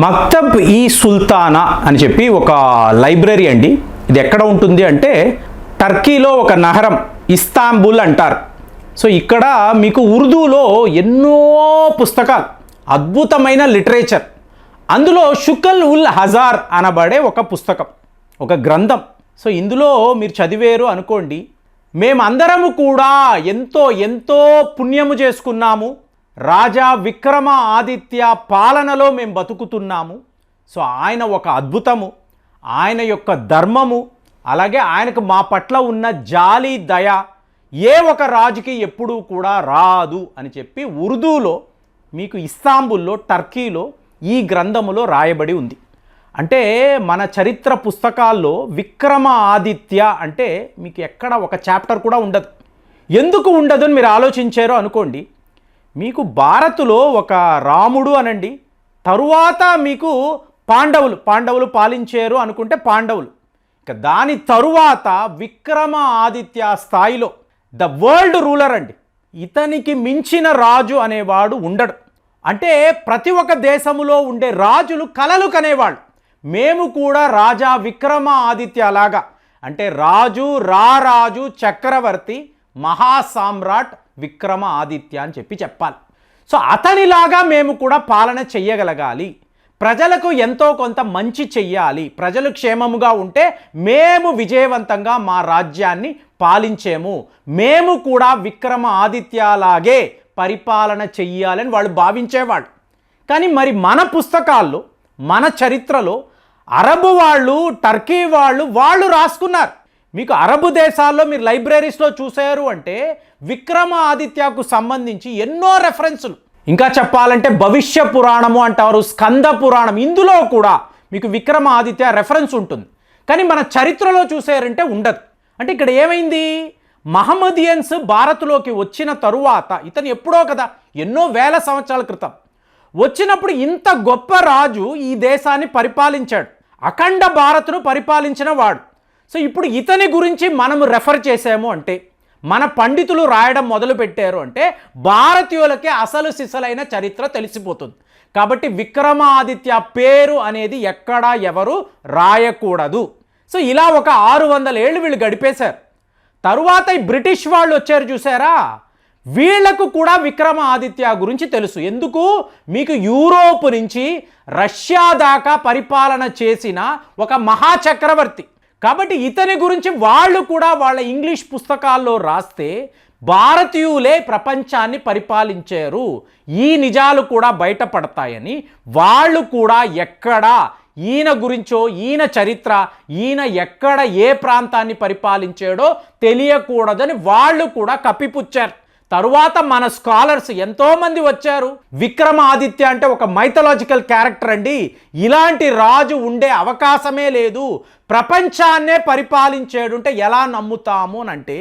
మక్తబ్ ఈ సుల్తానా అని చెప్పి ఒక లైబ్రరీ అండి. ఇది ఎక్కడ ఉంటుంది అంటే టర్కీలో ఒక నగరం ఇస్తాంబుల్ అంటారు. సో ఇక్కడ మీకు ఉర్దూలో ఎన్నో పుస్తకాలు, అద్భుతమైన లిటరేచర్, అందులో షుకల్ ఉల్ హజార్ అనబడే ఒక పుస్తకం, ఒక గ్రంథం. సో ఇందులో మీరు చదివేరు అనుకోండి, మేమందరము కూడా ఎంతో ఎంతో పుణ్యము చేసుకున్నాము, రాజా విక్రమ ఆదిత్య పాలనలో మేము బతుకుతున్నాము. సో ఆయన ఒక అద్భుతము, ఆయన యొక్క ధర్మము, అలాగే ఆయనకు మా పట్ల ఉన్న జాలి దయ ఏ ఒక రాజుకి ఎప్పుడూ కూడా రాదు అని చెప్పి ఉర్దూలో మీకు ఇస్తాంబుల్లో టర్కీలో ఈ గ్రంథములో రాయబడి ఉంది. అంటే మన చరిత్ర పుస్తకాల్లో విక్రమ ఆదిత్య అంటే మీకు ఎక్కడ ఒక చాప్టర్ కూడా ఉండదు. ఎందుకు ఉండదు అని మీరు ఆలోచించారో అనుకోండి. మీకు భారత్లో ఒక రాముడు అనండి, తరువాత మీకు పాండవులు పాలించారు అనుకుంటే పాండవులు, ఇక దాని తరువాత విక్రమ ఆదిత్య స్థాయిలో ద వరల్డ్ రూలర్ అండి. ఇతనికి మించిన రాజు అనేవాడు ఉండడు. అంటే ప్రతి ఒక్క దేశములో ఉండే రాజులు కలలు కనేవాళ్ళు. మేము కూడా రాజా విక్రమ ఆదిత్య లాగా, అంటే రాజు చక్రవర్తి మహాసామ్రాట్ విక్రమ ఆదిత్య అని చెప్పాలి. సో అతనిలాగా మేము కూడా పాలన చెయ్యగలగాలి, ప్రజలకు ఎంతో కొంత మంచి చెయ్యాలి, ప్రజలు క్షేమముగా ఉంటే మేము విజయవంతంగా మా రాజ్యాన్ని పాలించేము, మేము కూడా విక్రమ ఆదిత్యలాగే పరిపాలన చెయ్యాలని వాళ్ళు భావించేవాళ్ళు. కానీ మరి మన పుస్తకాల్లో, మన చరిత్రలో అరబు వాళ్ళు, టర్కీ వాళ్ళు రాసుకున్నారు. మీకు అరబు దేశాల్లో మీరు లైబ్రరీస్లో చూసారు అంటే విక్రమ ఆదిత్యకు సంబంధించి ఎన్నో రెఫరెన్సులు, ఇంకా చెప్పాలంటే భవిష్య పురాణము అంటారు, స్కంద పురాణం, ఇందులో కూడా మీకు విక్రమ ఆదిత్య రెఫరెన్స్ ఉంటుంది. కానీ మన చరిత్రలో చూసారంటే ఉండదు. అంటే ఇక్కడ ఏమైంది, మహమ్మదియన్స్ భారత్లోకి వచ్చిన తరువాత, ఇతను ఎప్పుడో కదా ఎన్నో వేల సంవత్సరాల క్రితం వచ్చినప్పుడు ఇంత గొప్ప రాజు ఈ దేశాన్ని పరిపాలించాడు, అఖండ భారత్ను పరిపాలించిన వాడు. సో ఇప్పుడు ఇతని గురించి మనము రెఫర్ చేసాము అంటే, మన పండితులు రాయడం మొదలుపెట్టారు అంటే భారతీయులకే అసలు సిసలైన చరిత్ర తెలిసిపోతుంది. కాబట్టి విక్రమాదిత్య పేరు అనేది ఎక్కడా ఎవరు రాయకూడదు. సో ఇలా ఒక 600 ఏళ్ళు వీళ్ళు గడిపేశారు. తరువాత ఈ బ్రిటిష్ వాళ్ళు వచ్చారు చూసారా, వీళ్లకు కూడా విక్రమ ఆదిత్య గురించి తెలుసు. ఎందుకు, మీకు యూరోప్ నుంచి రష్యా దాకా పరిపాలన చేసిన ఒక మహాచక్రవర్తి. కాబట్టి ఇతని గురించి వాళ్ళు కూడా వాళ్ళ ఇంగ్లీష్ పుస్తకాల్లో రాస్తే భారతీయులే ప్రపంచాన్ని పరిపాలించారు, ఈ నిజాలు కూడా బయటపడతాయని వాళ్ళు కూడా ఎక్కడా ఈయన గురించో, ఈయన చరిత్ర, ఈయన ఎక్కడ ఏ ప్రాంతాన్ని పరిపాలించాడో తెలియకూడదని వాళ్ళు కూడా కప్పిపుచ్చారు. తరువాత మన స్కాలర్స్ ఎంతోమంది వచ్చారు. విక్రమ ఆదిత్య అంటే ఒక మైథలాజికల్ క్యారెక్టర్ అండి, ఇలాంటి రాజు ఉండే అవకాశమే లేదు, ప్రపంచాన్నే పరిపాలించేడుంటే ఎలా నమ్ముతాము అంటే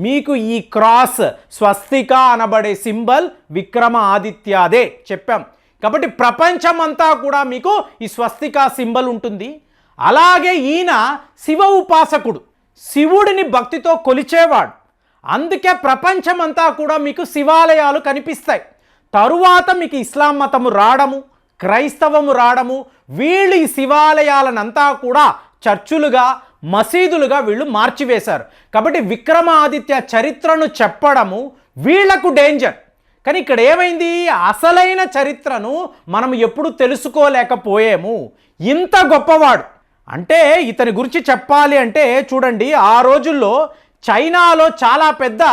మీకు ఈ క్రాస్ స్వస్తిక అనబడే సింబల్ విక్రమ ఆదిత్యదే చెప్పాం. కాబట్టి ప్రపంచమంతా కూడా మీకు ఈ స్వస్తిక సింబల్ ఉంటుంది. అలాగే ఈయన శివ ఉపాసకుడు, శివుడిని భక్తితో కొలిచేవాడు. అందుకే ప్రపంచమంతా కూడా మీకు శివాలయాలు కనిపిస్తాయి. తరువాత మీకు ఇస్లాం మతము రావడము, క్రైస్తవము రావడము, వీళ్ళు ఈ శివాలయాలనంతా కూడా చర్చులుగా, మసీదులుగా వీళ్ళు మార్చివేశారు. కాబట్టి విక్రమాదిత్య చరిత్రను చెప్పడము వీళ్లకు డేంజర్. కానీ ఇక్కడ ఏమైంది, అసలైన చరిత్రను మనం ఎప్పుడు తెలుసుకోలేకపోయాము. ఇంత గొప్పవాడు అంటే ఇతని గురించి చెప్పాలి అంటే చూడండి, ఆ రోజుల్లో చైనాలో చాలా పెద్ద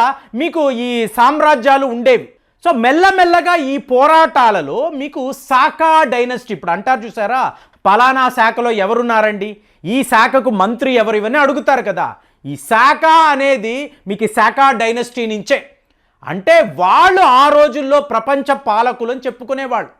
మీకు ఈ సామ్రాజ్యాలు ఉండేవి. సో మెల్లమెల్లగా ఈ పోరాటాలలో మీకు సాకా డైనస్టీ, ఇప్పుడు అంటారు చూసారా, పలానా శాఖలో ఎవరున్నారండి, ఈ శాఖకు మంత్రి ఎవరు, ఇవన్నీ అడుగుతారు కదా. ఈ శాఖ అనేది మీకు శాకా డైనస్టీ నుంచే. అంటే వాళ్ళు ఆ రోజుల్లో ప్రపంచ పాలకులు అని చెప్పుకునేవాళ్ళు.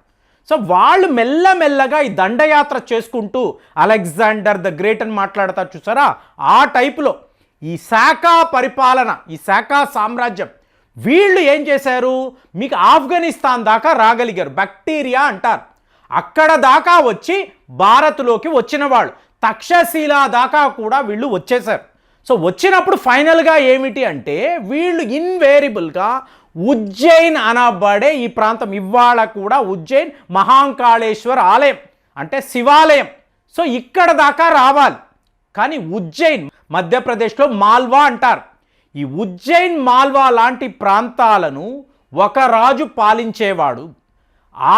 సో వాళ్ళు మెల్లమెల్లగా ఈ దండయాత్ర చేసుకుంటూ అలెగ్జాండర్ ద గ్రేట్ అని మాట్లాడతారు చూసారా, ఆ టైపులో ఈ శాఖా పరిపాలన, ఈ శాఖా సామ్రాజ్యం వీళ్ళు ఏం చేశారు, మీకు ఆఫ్ఘనిస్తాన్ దాకా రాగలిగారు. బ్యాక్టీరియా అంటారు, అక్కడ దాకా వచ్చి భారత్లోకి వచ్చిన వాళ్ళు, తక్షశిలా దాకా కూడా వీళ్ళు వచ్చేసారు. సో వచ్చినప్పుడు ఫైనల్గా ఏమిటి అంటే వీళ్ళు ఇన్వేరియబుల్గా ఉజ్జయిన్ అనబడే ఈ ప్రాంతం, ఇవాళ కూడా ఉజ్జయిన్ మహాంకాళేశ్వర్ ఆలయం అంటే శివాలయం. సో ఇక్కడ దాకా రావాలి. కానీ ఉజ్జయిన్, మధ్యప్రదేశ్లో మాల్వా అంటారు. ఈ ఉజ్జయిన్ మాల్వా లాంటి ప్రాంతాలను ఒక రాజు పాలించేవాడు.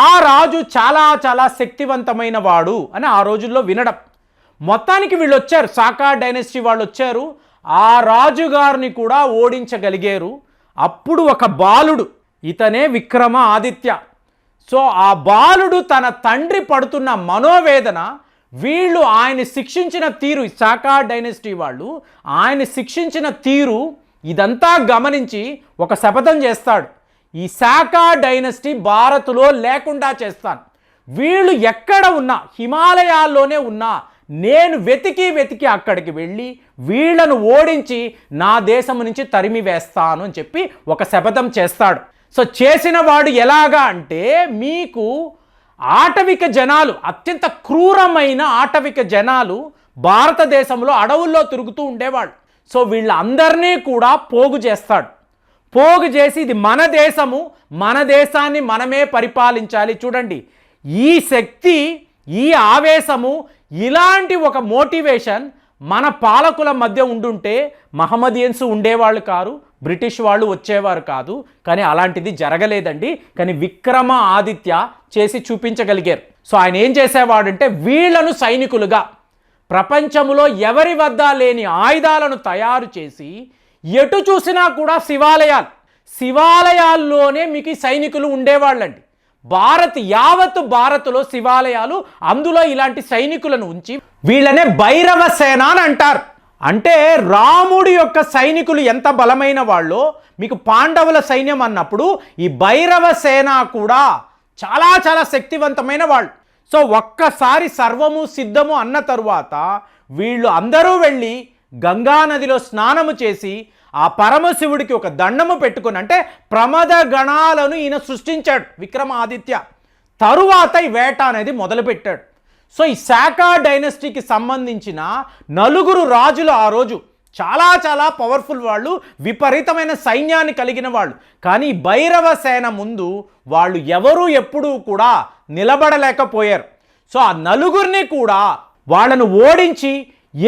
ఆ రాజు చాలా చాలా శక్తివంతమైన వాడు అని ఆ రోజుల్లో వినడం. మొత్తానికి వీళ్ళు వచ్చారు, సాకా డైనెస్టీ వాళ్ళు వచ్చారు, ఆ రాజుగారిని కూడా ఓడించగలిగారు. అప్పుడు ఒక బాలుడు, ఇతనే విక్రమ ఆదిత్య. సో ఆ బాలుడు తన తండ్రి పడుతున్న మనోవేదన, వీళ్ళు ఆయన శిక్షించిన తీరు, సాకా డైనెస్టీ వాళ్ళు ఆయన శిక్షించిన తీరు ఇదంతా గమనించి ఒక శపథం చేస్తాడు, ఈ సాకా డైనెస్టీ భారత్లో లేకుండా చేస్తాను. వీళ్ళు ఎక్కడ ఉన్నా, హిమాలయాల్లోనే ఉన్నా, నేను వెతికి అక్కడికి వెళ్ళి వీళ్ళను ఓడించి నా దేశం నుంచి తరిమి వేస్తాను అని చెప్పి ఒక శపథం చేస్తాడు. సో చేసిన వాడు ఎలాగా అంటే, మీకు ఆటవిక జనాలు, అత్యంత క్రూరమైన ఆటవిక జనాలు భారతదేశంలో అడవుల్లో తిరుగుతూ ఉండేవాళ్ళు. సో వీళ్ళందరినీ కూడా పోగు చేస్తాడు. పోగు చేసి ఇది మన దేశము, మన దేశాన్ని మనమే పరిపాలించాలి. చూడండి, ఈ శక్తి, ఈ ఆవేశము, ఇలాంటి ఒక మోటివేషన్ మన పాలకుల మధ్య ఉండుంటే మహమ్మదియన్స్ ఉండేవాళ్ళు కారు, బ్రిటిష్ వాళ్ళు వచ్చేవారు కాదు. కానీ అలాంటిది జరగలేదండి. కానీ విక్రమ ఆదిత్య చేసి చూపించగలిగారు. సో ఆయన ఏం చేసేవాడంటే, వీళ్ళను సైనికులుగా ప్రపంచంలో ఎవరి వద్ద లేని ఆయుధాలను తయారు చేసి, ఎటు చూసినా కూడా శివాలయాల్లోనే మీకు సైనికులు ఉండేవాళ్ళండి. యావత్తు భారత్లో శివాలయాలు, అందులో ఇలాంటి సైనికులను ఉంచి వీళ్ళనే భైరవ సేన అని అంటారు. అంటే రాముడి యొక్క సైనికులు ఎంత బలమైన వాళ్ళో, మీకు పాండవుల సైన్యం అన్నప్పుడు ఈ భైరవ సేన కూడా చాలా చాలా శక్తివంతమైన వాళ్ళు. సో ఒక్కసారి సర్వము సిద్ధము అన్న తరువాత వీళ్ళు అందరూ వెళ్ళి గంగా నదిలో స్నానము చేసి ఆ పరమశివుడికి ఒక దండము పెట్టుకుని, అంటే ప్రమద గణాలను ఈయన సృష్టించాడు విక్రమాదిత్య. తరువాత ఈ వేట అనేది మొదలుపెట్టాడు. సో ఈ సాకా డైనెస్టీకి సంబంధించిన 4 రాజులు ఆ రోజు చాలా చాలా పవర్ఫుల్ వాళ్ళు, విపరీతమైన సైన్యాన్ని కలిగిన వాళ్ళు. కానీ భైరవ సేన ముందు వాళ్ళు ఎవరు ఎప్పుడూ కూడా నిలబడలేకపోయారు. సో ఆ 4 కూడా వాళ్ళను ఓడించి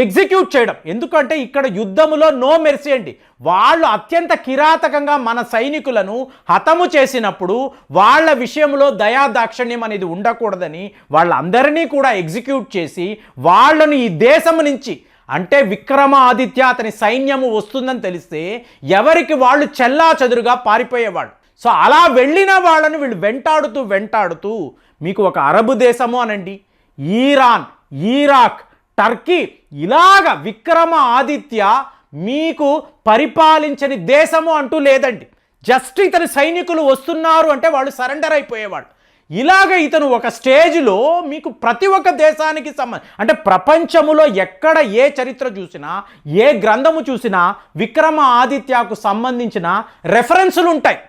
ఎగ్జిక్యూట్ చేయడం. ఎందుకంటే ఇక్కడ యుద్ధములో నో మెర్సీ అండి. వాళ్ళు అత్యంత కిరాతకంగా మన సైనికులను హతము చేసినప్పుడు వాళ్ళ విషయంలో దయాదాక్షిణ్యం అనేది ఉండకూడదని వాళ్ళందరినీ కూడా ఎగ్జిక్యూట్ చేసి వాళ్ళను ఈ దేశం నుంచి, అంటే విక్రమ ఆదిత్య అతని సైన్యము వస్తుందని తెలిస్తే ఎవరికి వాళ్ళు చెల్లా చెదురుగా పారిపోయేవాళ్ళు. సో అలా వెళ్ళిన వాళ్ళను వీళ్ళు వెంటాడుతూ మీకు ఒక అరబు దేశము అనండి, ఈరాన్, ఇరాక్, టర్కీ, ఇలాగ విక్రమ ఆదిత్య మీకు పరిపాలించని దేశము అంటూ లేదండి. జస్ట్ ఇతని సైనికులు వస్తున్నారు అంటే వాళ్ళు సరెండర్ అయిపోయేవాళ్ళు. ఇలాగ ఇతను ఒక స్టేజ్లో మీకు ప్రతి ఒక్క దేశానికి అంటే ప్రపంచములో ఎక్కడ ఏ చరిత్ర చూసినా, ఏ గ్రంథము చూసినా విక్రమ ఆదిత్యకు సంబంధించిన రెఫరెన్సులు ఉంటాయి.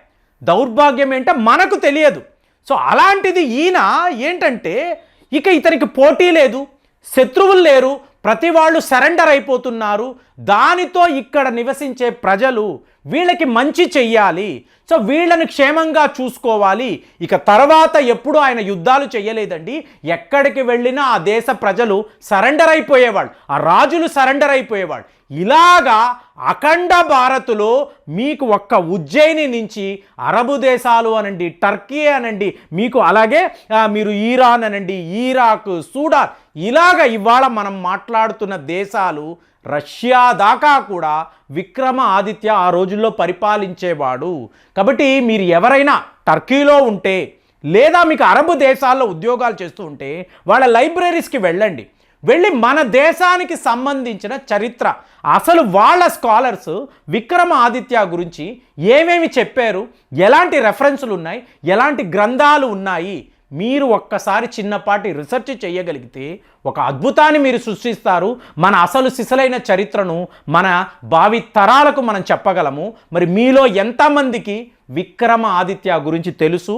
దౌర్భాగ్యం ఏంటంటే మనకు తెలియదు. సో అలాంటిది ఈయన ఏంటంటే, ఇక ఇతనికి పోటీ లేదు, శత్రువులు లేరు, ప్రతి వాళ్ళు సరెండర్ అయిపోతున్నారు. దానితో ఇక్కడ నివసించే ప్రజలు వీళ్ళకి మంచి చెయ్యాలి, సో వీళ్ళని క్షేమంగా చూసుకోవాలి. ఇక తర్వాత ఎప్పుడు ఆయన యుద్ధాలు చేయలేదండి. ఎక్కడికి వెళ్ళినా ఆ దేశ ప్రజలు సరెండర్ అయిపోయేవాళ్ళు, ఆ రాజులు సరెండర్ అయిపోయేవాళ్ళు. ఇలాగా అఖండ భారత్లో మీకు ఒక్క ఉజ్జయిని నుంచి అరబు దేశాలు అనండి, టర్కీ అనండి, మీకు అలాగే మీరు ఈరాన్ అనండి, ఇరాక్, సూడాన్, ఇలాగ ఇవాళ మనం మాట్లాడుతున్న దేశాలు, రష్యా దాకా కూడా విక్రమ ఆదిత్య ఆ రోజుల్లో పరిపాలించేవాడు. కాబట్టి మీరు ఎవరైనా టర్కీలో ఉంటే లేదా మీకు అరబు దేశాల్లో ఉద్యోగాలు చేస్తూ ఉంటే వాళ్ళ లైబ్రరీస్కి వెళ్ళండి. వెళ్ళి మన దేశానికి సంబంధించిన చరిత్ర, అసలు వాళ్ళ స్కాలర్స్ విక్రమ ఆదిత్య గురించి ఏమేమి చెప్పారు, ఎలాంటి రెఫరెన్సులు ఉన్నాయి, ఎలాంటి గ్రంథాలు ఉన్నాయి, మీరు ఒక్కసారి చిన్నపాటి రీసెర్చ్ చేయగలిగితే ఒక అద్భుతాన్ని మీరు సృష్టిస్తారు. మన అసలు సిసలైన చరిత్రను మన భావి తరాలకు మనం చెప్పగలము. మరి మీలో ఎంతమందికి విక్రమ ఆదిత్య గురించి తెలుసు?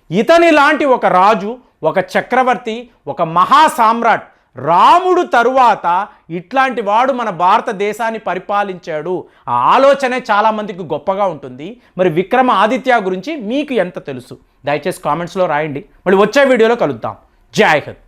ఇతని లాంటి ఒక రాజు, ఒక చక్రవర్తి, ఒక మహాసామ్రాట్, రాముడు తరువాత ఇట్లాంటి వాడు మన భారతదేశాన్ని పరిపాలించాడు. ఆ ఆలోచనే చాలామందికి గొప్పగా ఉంటుంది. మరి విక్రమ ఆదిత్య గురించి మీకు ఎంత తెలుసు? దయచేసి కామెంట్స్లో రాయండి. మళ్ళీ వచ్చే వీడియోలో కలుద్దాం. జై హింద్.